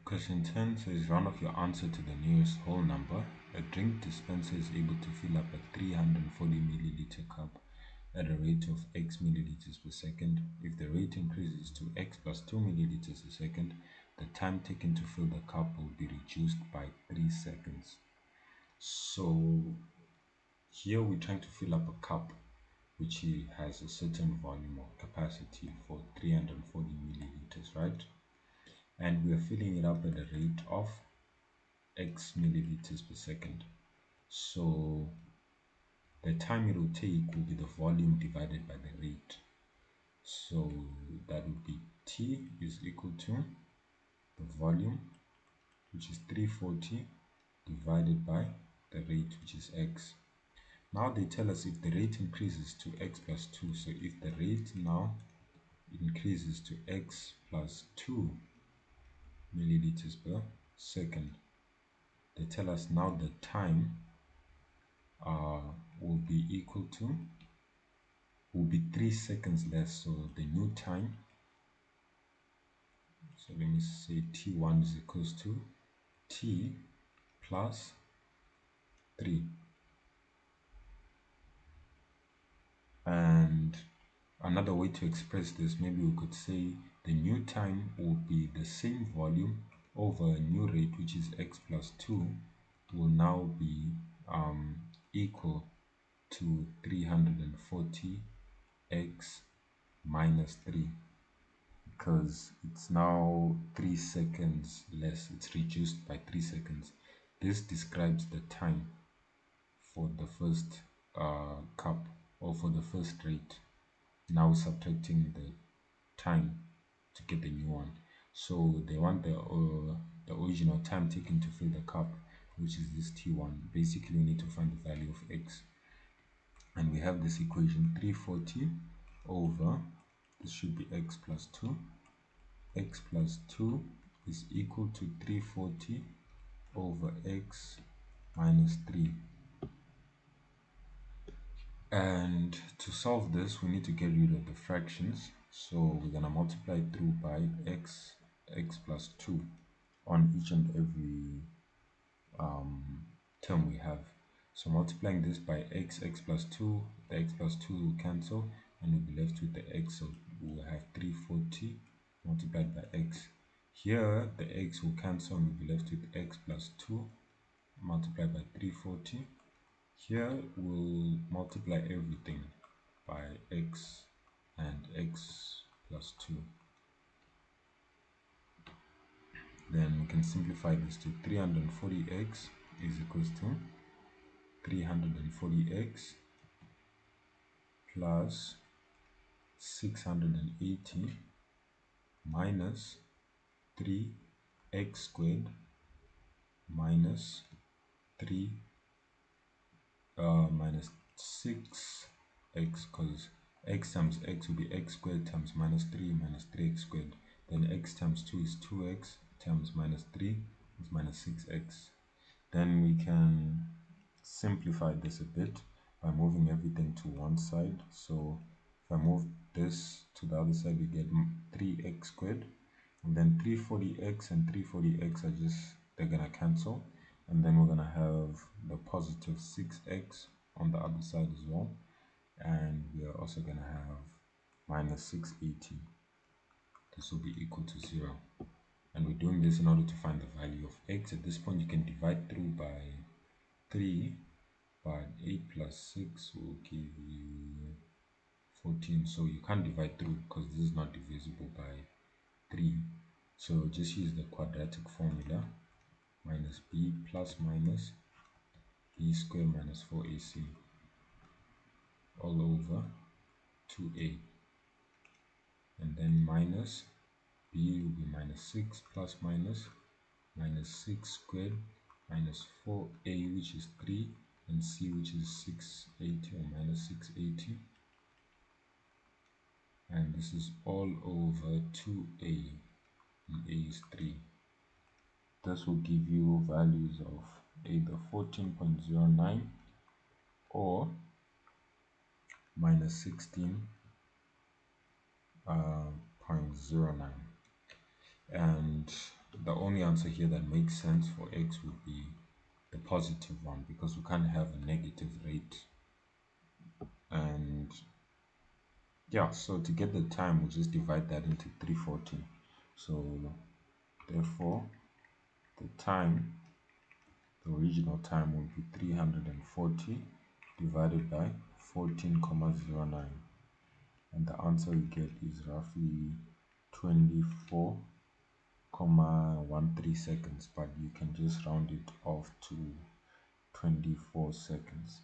Question 10 says round off your answer to the nearest whole number. A drink dispenser is able to fill up a 340 milliliter cup at a rate of x milliliters per second. If the rate increases to x plus 2 milliliters a second, the time taken to fill the cup will be reduced by 3 seconds. So here we're trying to fill up a cup which has a certain volume or capacity for 340 milliliters, right? And we are filling it up at a rate of x milliliters per second. So the time it will take will be the volume divided by the rate. So that would be T is equal to the volume, which is 340, divided by the rate, which is x. Now they tell us if the rate increases to x plus 2. So if the rate now increases to x plus 2 milliliters per second, they tell us now the time will be equal to, will be 3 seconds less. So the new time, so let me say t1 is equals to t plus 3. And another way to express this, maybe we could say the new time will be the same volume over a new rate, which is x plus 2, will now be equal to 340 x minus 3, because it's now 3 seconds less. It's reduced by 3 seconds. This describes the time for the first cup, or for the first rate, now subtracting the time to get the new one. So they want the original time taken to fill the cup, which is this t1. Basically, we need to find the value of x, and we have this equation 340 over, this should be x plus 2. X plus 2 is equal to 340 over x minus 3. And to solve this, we need to get rid of the fractions. So we're going to multiply through by x plus 2 on each and every term we have. So multiplying this by x plus 2, the x plus 2 will cancel, and we'll be left with the x. So we'll have 340 multiplied by x. Here the x will cancel, and we'll be left with x plus 2 multiplied by 340. Here we'll multiply everything by x and x plus 2. Then we can simplify this to 340x is equals to 340x plus 680 minus 3x squared minus 3 minus 6x, because x times x will be x squared times minus 3 minus 3x squared. Then x times 2 is 2x times minus 3 is minus 6x. Then we can simplify this a bit by moving everything to one side. So if I move this to the other side, we get 3x squared, and then 340x and 340x are just, they're gonna cancel, and then we're gonna have the positive 6x on the other side as well, and we are also gonna have minus 680. This will be equal to 0, and we're doing this in order to find the value of x. At this point, you can divide through by 3, but 8 plus 6 will give you 14. So you can't divide through because this is not divisible by 3. So just use the quadratic formula, minus b plus minus b squared minus 4ac all over 2a, and then minus b will be minus 6 plus minus 6 squared minus 4a, which is 3, and c, which is 680 or minus 680, and this is all over 2a, and a is 3. This will give you values of either 14.09 or minus 16.09. And the only answer here that makes sense for x would be the positive one, because we can't have a negative rate. And yeah, so to get the time, we'll just divide that into 340. So therefore, the time, the original time will be 340 divided by 14,09. And the answer we get is roughly 24,13 seconds, but you can just round it off to 24 seconds.